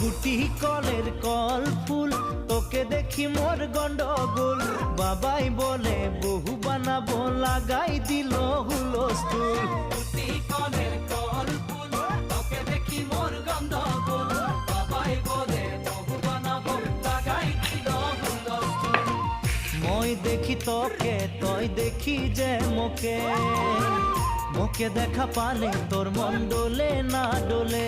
কুটি কলের কল ফুল তোকে দেখি মোর গন্ডগোল বাবাই বলে বহু বানাবো লাগাই দিল হুলস্থুল কুটি কলের কল ফুল তোকে দেখি মোর গন্ডগোল বাবাই বলে বহু বানাবো লাগাই দিল হুলস্থুল মই দেখি তোকে তই দেখি যে মোকে মোকে দেখা পালে তোর মন ডোলে না ডোলে